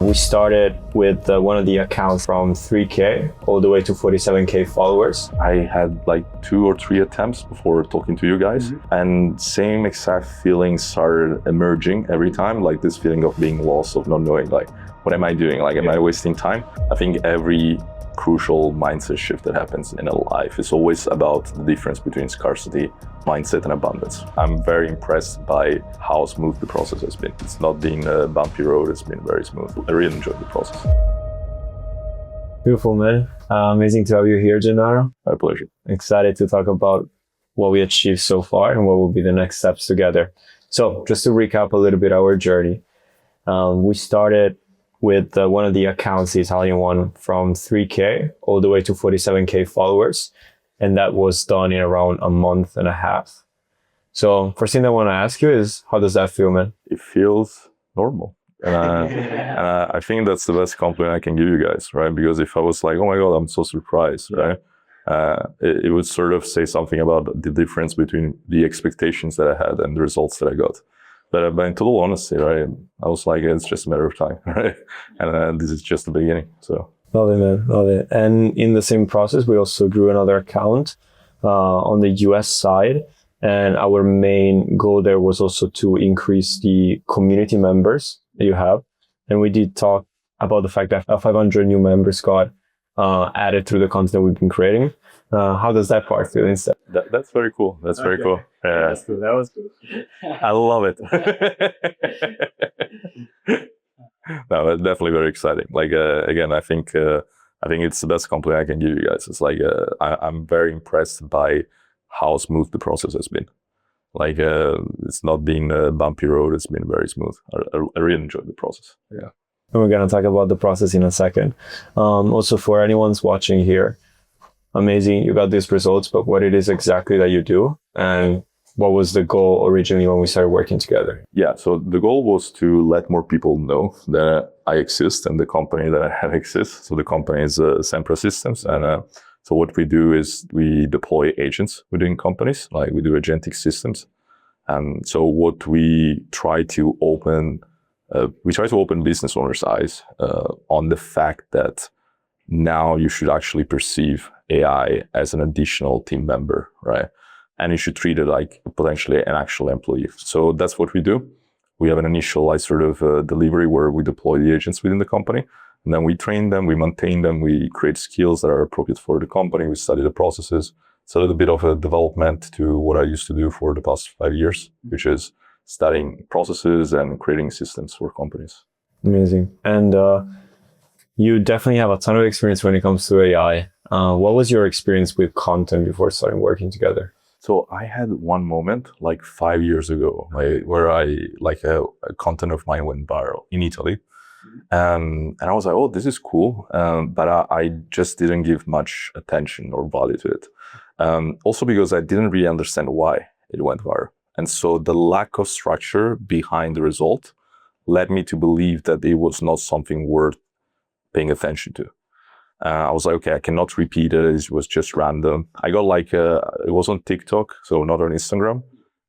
We started with one of the accounts from 3K all the way to 47K followers. I had like 2 or 3 attempts before talking to you guys, and same exact feelings started emerging every time, like this feeling of being lost, of not knowing, like, what am I doing? Like, am I wasting time? I think every crucial mindset shift that happens in a life is always about the difference between scarcity mindset and abundance. I'm very impressed by how smooth the process has been. It's not been a bumpy road, it's been very smooth. I really enjoyed the process. Beautiful, man. Amazing to have you here, Gennaro. My pleasure. Excited to talk about what we achieved so far and what will be the next steps together. So just to recap a little bit our journey, we started with one of the accounts, the Italian one, from 3K all the way to 47K followers. And that was done in around a month and a half. So first thing I want to ask you is, how does that feel, man? It feels normal. And I think that's the best compliment I can give you guys, right? Because if I was like, oh my God, I'm so surprised, right? It would sort of say something about the difference between the expectations that I had and the results that I got. But in total honesty, right, I was like, it's just a matter of time, right? And this is just the beginning, so. Love it, man, love it. And in the same process, we also grew another account on the US side. And our main goal there was also to increase the community members that you have. And we did talk about the fact that 500 new members got added through the content we've been creating. How does that part feel instead? That's very cool. That's very cool. Yeah. That's cool. That was cool. I love it. No, it's definitely very exciting. Like, again, I think it's the best compliment I can give you guys. It's like, I'm very impressed by how smooth the process has been. Like, it's not been a bumpy road. It's been very smooth. I really enjoyed the process. Yeah. And we're going to talk about the process in a second. Also, for anyone's watching here, amazing, you got these results, but what it is exactly that you do, and what was the goal originally when we started working together? Yeah, so the goal was to let more people know that I exist and the company that I have exists. So the company is Sempra Systems. And so what we do is we deploy agents within companies, like we do agentic systems. And so what we try to open business owners' eyes on the fact that now you should actually perceive AI as an additional team member, right? And you should treat it like potentially an actual employee. So that's what we do. We have an initial delivery where we deploy the agents within the company. And then we train them, we maintain them, we create skills that are appropriate for the company. We study the processes. It's a little bit of a development to what I used to do for the past 5 years, which is studying processes and creating systems for companies. Amazing. And you definitely have a ton of experience when it comes to AI. What was your experience with content before starting working together? So I had one moment like 5 years ago where a content of mine went viral in Italy. And I was like, oh, this is cool. But I just didn't give much attention or value to it. Also because I didn't really understand why it went viral. And so the lack of structure behind the result led me to believe that it was not something worth paying attention to. I was like, okay, I cannot repeat it. It was just random. I got it was on TikTok, so not on Instagram.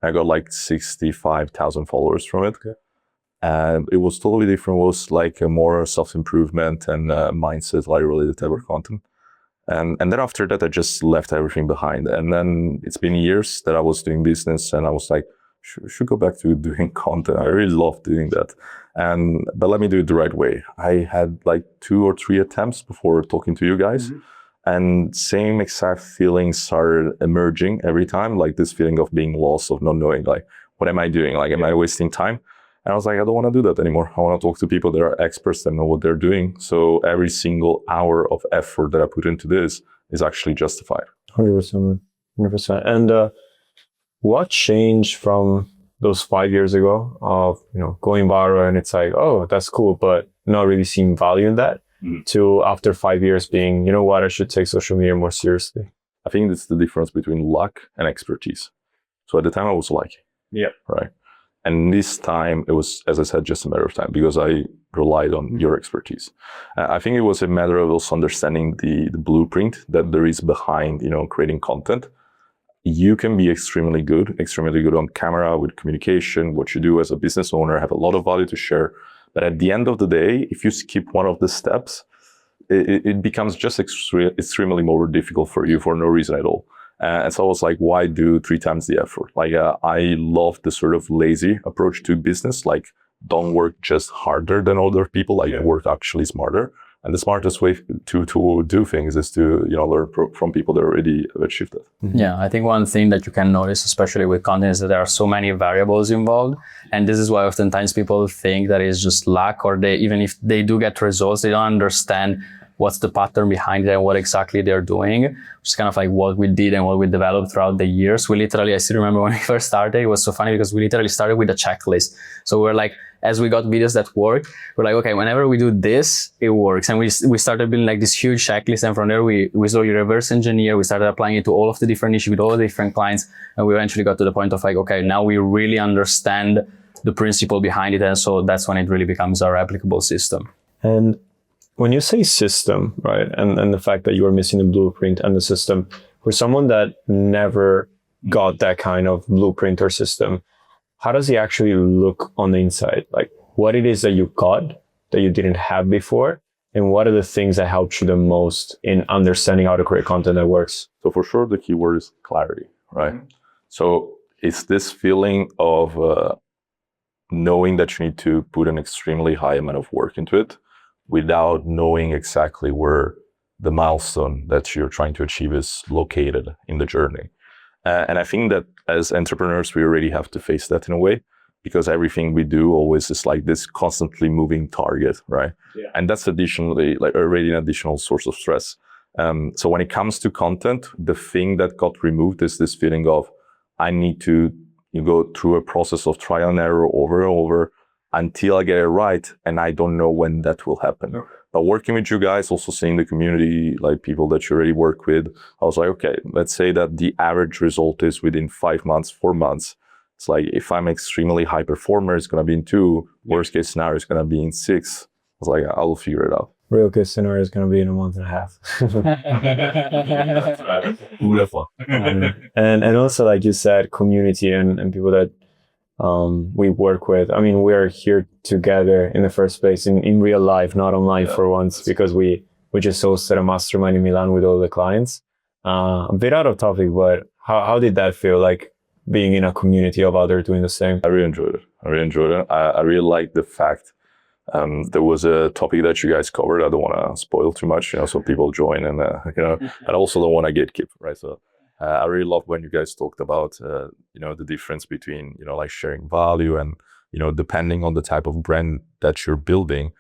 I got like 65,000 followers from it. Okay. And it was totally different. It was like a more self-improvement and mindset, like related type of content. And then after that, I just left everything behind. And then it's been years that I was doing business and I was like, should go back to doing content. I really love doing that. But let me do it the right way. I had like 2 or 3 attempts before talking to you guys. And same exact feelings started emerging every time, like this feeling of being lost, of not knowing, like, what am I doing? Like, am I wasting time? And I was like, I don't want to do that anymore. I want to talk to people that are experts that know what they're doing. So every single hour of effort that I put into this is actually justified. 100%. 100%. And what changed from those 5 years ago of, going viral and it's like, oh, that's cool, but not really seeing value in that, to after 5 years being, you know what, I should take social media more seriously? I think that's the difference between luck and expertise. So at the time I was lucky. Yeah. Right. And this time it was, as I said, just a matter of time because I relied on your expertise. I think it was a matter of also understanding the blueprint that there is behind, creating content. You can be extremely good on camera with communication, what you do as a business owner, have a lot of value to share. But at the end of the day, if you skip one of the steps, it becomes just extremely more difficult for you for no reason at all. And so I was like, why do 3 times the effort? Like, I love the sort of lazy approach to business. Like, don't work just harder than other people, like work actually smarter. And the smartest way to do things is to, learn from people that already have achieved it. Yeah, I think one thing that you can notice, especially with content, is that there are so many variables involved. And this is why oftentimes people think that it's just luck, or even if they do get results, they don't understand what's the pattern behind it and what exactly they're doing, which is kind of like what we did and what we developed throughout the years. I still remember when we first started, it was so funny because we literally started with a checklist. So we're like, as we got videos that work, we're like, okay, whenever we do this, it works. And we started building like this huge checklist. And from there, we slowly reverse engineer. We started applying it to all of the different issues with all the different clients. And we eventually got to the point of like, okay, now we really understand the principle behind it. And so that's when it really becomes our replicable system. And when you say system, right, and the fact that you were missing the blueprint and the system, for someone that never got that kind of blueprint or system, how does he actually look on the inside? Like, what it is that you got that you didn't have before, and what are the things that helped you the most in understanding how to create content that works? So for sure, the key word is clarity, right? Mm-hmm. So it's this feeling of knowing that you need to put an extremely high amount of work into it, without knowing exactly where the milestone that you're trying to achieve is located in the journey. And I think that as entrepreneurs, we already have to face that in a way, because everything we do always is like this constantly moving target, right? Yeah. And that's additionally like already an additional source of stress. So when it comes to content, the thing that got removed is this feeling of, I need to go through a process of trial and error over and over until I get it right, and I don't know when that will happen. Okay. But working with you guys, also seeing the community, like people that you already work with, I was like, okay, let's say that the average result is within 5 months, 4 months. It's like, if I'm extremely high performer, it's going to be in 2. Worst case scenario is going to be in 6. I was like, I'll figure it out. Real case scenario is going to be in a month and a half. That's right. Beautiful. And also, like you said, community and people that we work with. I mean, we're here together in the first place in real life, not online for once, because we just hosted a mastermind in Milan with all the clients. A bit out of topic, but how did that feel, like being in a community of others doing the same? I really enjoyed it. I really liked the fact there was a topic that you guys covered. I don't want to spoil too much, so people join and, I also don't want to gatekeep, right? So I really love when you guys talked about, the difference between, like sharing value and, depending on the type of brand that you're building,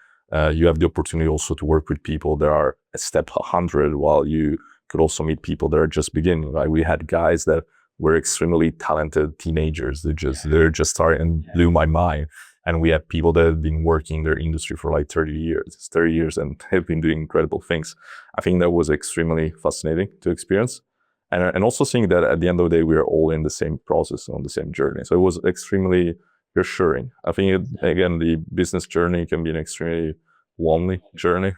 you have the opportunity also to work with people that are at step 100, while you could also meet people that are just beginning. Like, we had guys that were extremely talented teenagers. They're just starting and blew my mind. And we have people that have been working in their industry for like 30 years and have been doing incredible things. I think that was extremely fascinating to experience. And also seeing that at the end of the day, we are all in the same process, on the same journey. So it was extremely reassuring. I think, again, the business journey can be an extremely lonely journey.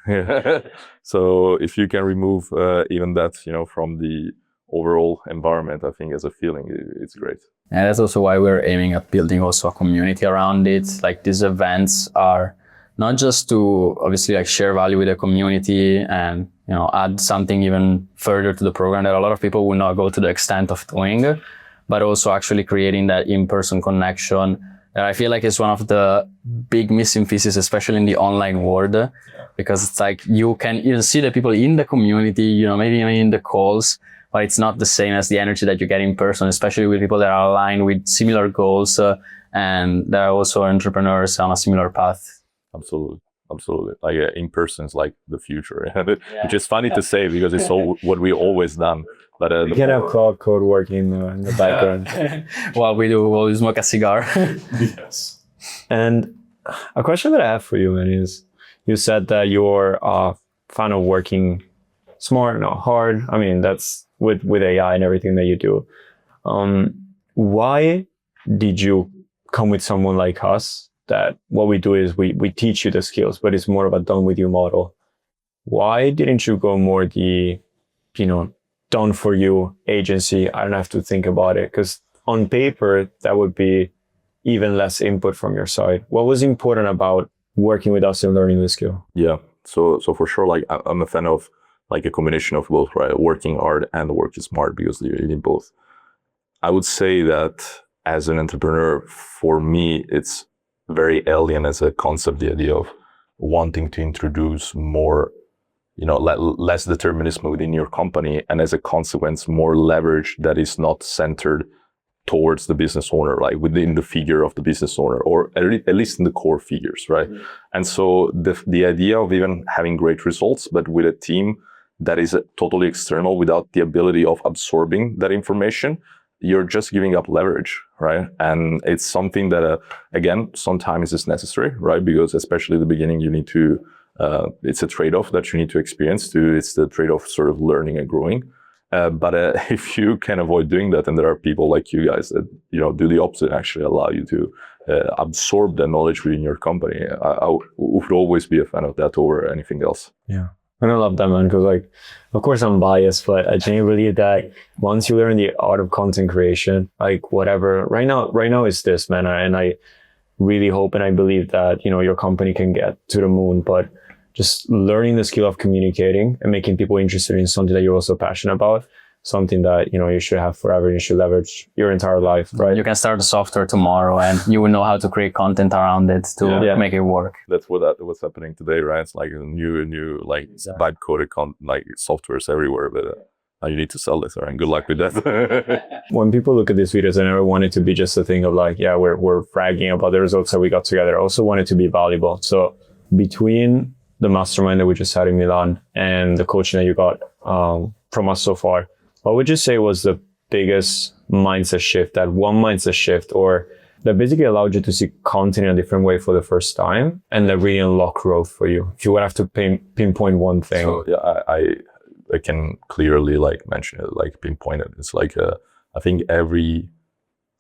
So if you can remove even that, from the overall environment, I think as a feeling, it's great. And that's also why we're aiming at building also a community around it. Like, these events are not just to obviously like share value with the community and, add something even further to the program that a lot of people will not go to the extent of doing, but also actually creating that in-person connection. I feel like it's one of the big missing pieces, especially in the online world, because it's like you can see the people in the community, maybe even in the calls, but it's not the same as the energy that you get in person, especially with people that are aligned with similar goals and that are also entrepreneurs on a similar path. Absolutely. Like, in person is like the future, which is funny to say because it's all what we always done. But you can have cloud code working in the background while we smoke a cigar. Yes. And a question that I have for you, man, is you said that you're a fan of working smart, not hard. I mean, that's with AI and everything that you do. Why did you come with someone like us? That what we do is we teach you the skills, but it's more of a done with you model. Why didn't you go more the, done for you agency? I don't have to think about it, because on paper, that would be even less input from your side. What was important about working with us and learning the skill? Yeah. So for sure, like I'm a fan of like a combination of both, right? Working hard and working smart, because you need both. I would say that as an entrepreneur, for me, it's very alien as a concept, the idea of wanting to introduce more, less determinism within your company, and as a consequence, more leverage that is not centered towards the business owner, like within the figure of the business owner, or at least in the core figures, right? Mm-hmm. And so the idea of even having great results, but with a team that is totally external without the ability of absorbing that information, you're just giving up leverage, right? And it's something that, again, sometimes is necessary, right? Because especially at the beginning, you need to, it's a trade-off that you need to experience too. It's the trade-off sort of learning and growing. But if you can avoid doing that, and there are people like you guys that, do the opposite and actually allow you to absorb the knowledge within your company, I would always be a fan of that over anything else. Yeah. And I love that, man, because like, of course I'm biased, but I genuinely believe that once you learn the art of content creation, like whatever, right now is this, man. And I really hope and I believe that, your company can get to the moon, but just learning the skill of communicating and making people interested in something that you're also passionate about, something that, you should have forever, you should leverage your entire life, right? You can start a software tomorrow and you will know how to create content around it to make it work. That's what's happening today, right? It's like new like vibe coded like softwares everywhere, but you need to sell this, right? And good luck with that. When people look at these videos, I never want it to be just a thing of like, yeah, we're bragging about the results that we got together. I also want it to be valuable. So between the mastermind that we just had in Milan and the coaching that you got from us so far, what would you say was the biggest mindset shift, that one mindset shift, or that basically allowed you to see content in a different way for the first time and that really unlocked growth for you? If you would have to pinpoint one thing. So, yeah, I can clearly like mention it, like pinpoint it. It's like, I think every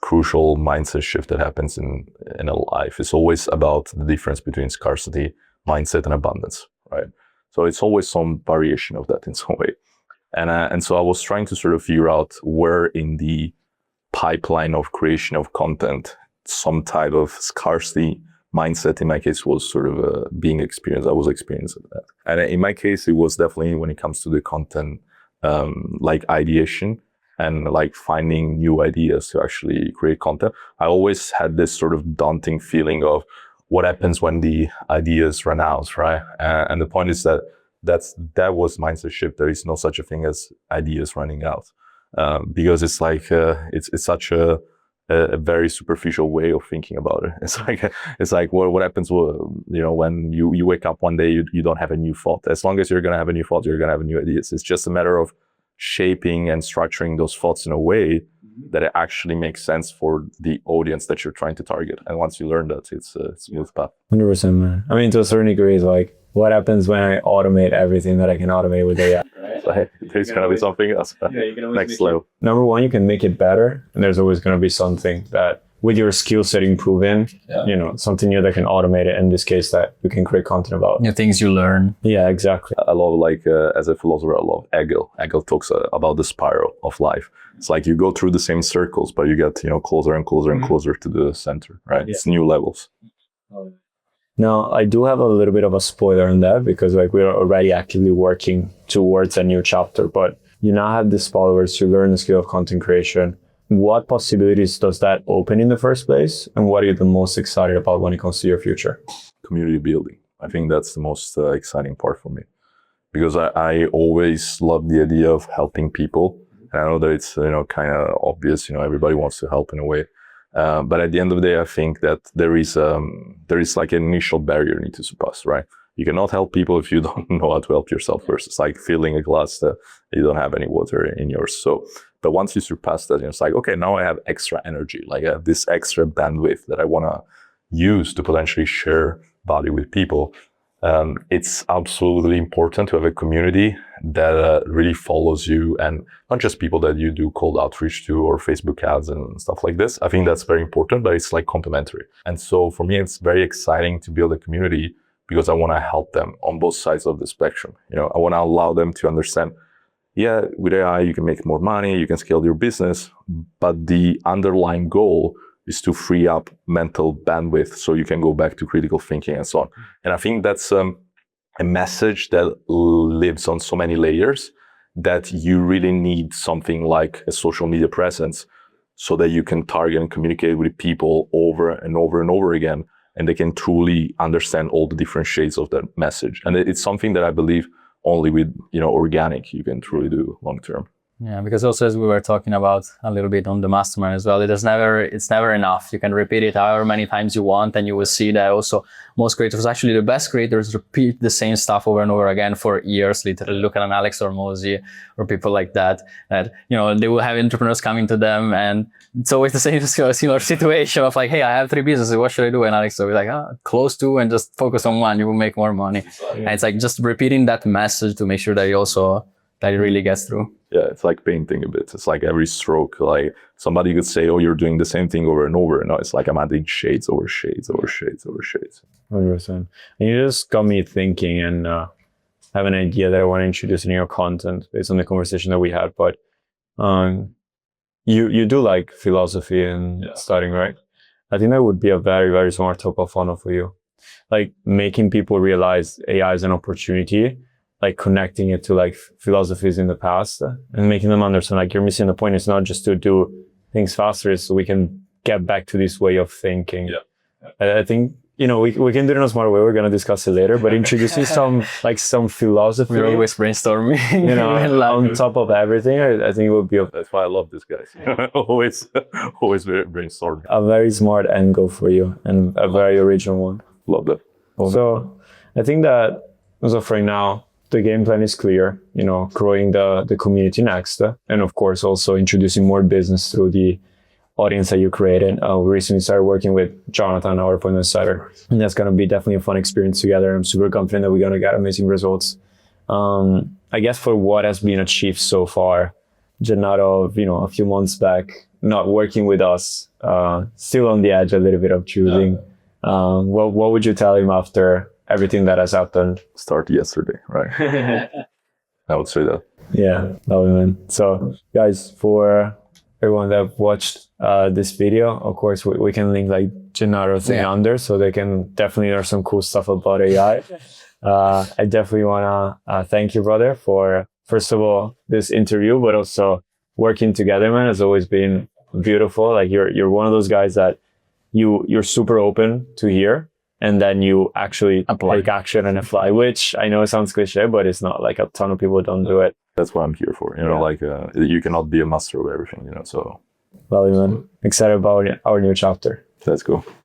crucial mindset shift that happens in a life is always about the difference between scarcity mindset and abundance, right? So it's always some variation of that in some way. And so I was trying to sort of figure out where in the pipeline of creation of content, some type of scarcity mindset in my case was sort of being experienced. I was experiencing that. And in my case, it was definitely when it comes to the content, like ideation and like finding new ideas to actually create content. I always had this sort of daunting feeling of what happens when the ideas run out, right? And the point is that was mindset shift. There is no such a thing as ideas running out, because it's like it's such a very superficial way of thinking about it. It's like what happens when you wake up one day, you don't have a new thought. As long as you're gonna have a new thought, you're gonna have new ideas. It's just a matter of shaping and structuring those thoughts in a way that it actually makes sense for the audience that you're trying to target. And once you learn that, it's a smooth path. 100%, man. I mean, to a certain degree, it's like, what happens when I automate everything that I can automate with AI? Right? So, there's going to be something else. Next level. Number one, you can make it better. And there's always going to be something that with your skill set improving, something new that can automate it. In this case, that you can create content about. New things you learn. Yeah, exactly. I love, like, as a philosopher, I love Hegel. Hegel talks about the spiral of life. It's like you go through the same circles, but you get, closer and closer and closer to the center, right? Yeah. It's new levels. Now, I do have a little bit of a spoiler on that because like we're already actively working towards a new chapter, but you now have these followers to learn the skill of content creation. What possibilities does that open in the first place? And what are you the most excited about when it comes to your future? Community building. I think that's the most exciting part for me, because I always love the idea of helping people. And I know that it's, kind of obvious, everybody wants to help in a way. But at the end of the day, I think that there is like an initial barrier you need to surpass, right? You cannot help people if you don't know how to help yourself first. It's like filling a glass that you don't have any water in yours. So, but once you surpass that, it's like, okay, now I have extra energy. Like I have this extra bandwidth that I want to use to potentially share value with people. It's absolutely important to have a community that really follows you, and not just people that you do cold outreach to or Facebook ads and stuff like this. I think that's very important, but it's like complementary. And so for me, it's very exciting to build a community because I want to help them on both sides of the spectrum. I want to allow them to understand, with AI, you can make more money, you can scale your business, but the underlying goal is to free up mental bandwidth so you can go back to critical thinking and so on. And I think that's a message that lives on so many layers that you really need something like a social media presence so that you can target and communicate with people over and over and over again, and they can truly understand all the different shades of that message. And it's something that I believe only with, organic you can truly do long term. Yeah, because also as we were talking about a little bit on the mastermind as well, it's never enough. You can repeat it however many times you want, and you will see that also most creators, actually the best creators, repeat the same stuff over and over again for years. Literally, look at an Alex Hormozi or people like that. That they will have entrepreneurs coming to them, and it's always the same similar situation of like, hey, I have 3 businesses, what should I do? And Alex will be like, close 2 and just focus on 1. You will make more money. Yeah. And it's like just repeating that message to make sure that it really gets through. Yeah, it's like painting a bit. It's like every stroke, like somebody could say, oh, you're doing the same thing over and over. No, it's like I'm adding shades over shades over shades over shades. 100%. And you just got me thinking and have an idea that I want to introduce in your content based on the conversation that we had. But you do like philosophy and studying, right? I think that would be a very, very smart top of funnel for you. Like making people realize AI is an opportunity, like connecting it to like philosophies in the past and making them understand like you're missing the point. It's not just to do things faster, it's so we can get back to this way of thinking. Yeah. I think, we can do it in a smart way. We're going to discuss it later, but introducing some philosophy. We're always brainstorming. On top of everything, I think it would be that's why I love this guy. always brainstorming. A very smart angle for you and a very original one. Love that. So I think that as of right now, the game plan is clear, growing the community next. And of course, also introducing more business through the audience that you created. We recently started working with Jonathan, our appointment insider. And that's going to be definitely a fun experience together. I'm super confident that we're going to get amazing results. I guess for what has been achieved so far, Gennaro, a few months back, not working with us, still on the edge a little bit of choosing. What would you tell him after everything that has happened? Start yesterday, right? I would say that. Yeah, love it, man. So guys, for everyone that watched this video, of course, we can link like Gennaro thing under, so they can definitely learn some cool stuff about AI. I definitely want to thank you, brother, for, first of all, this interview, but also working together, man, has always been beautiful. Like you're one of those guys that you're super open to hear, and then you actually take action and apply, which I know sounds cliche, but it's not. Like a ton of people don't do it. That's what I'm here for. You cannot be a master of everything, so. Well, man, excited about our new chapter. Let's go.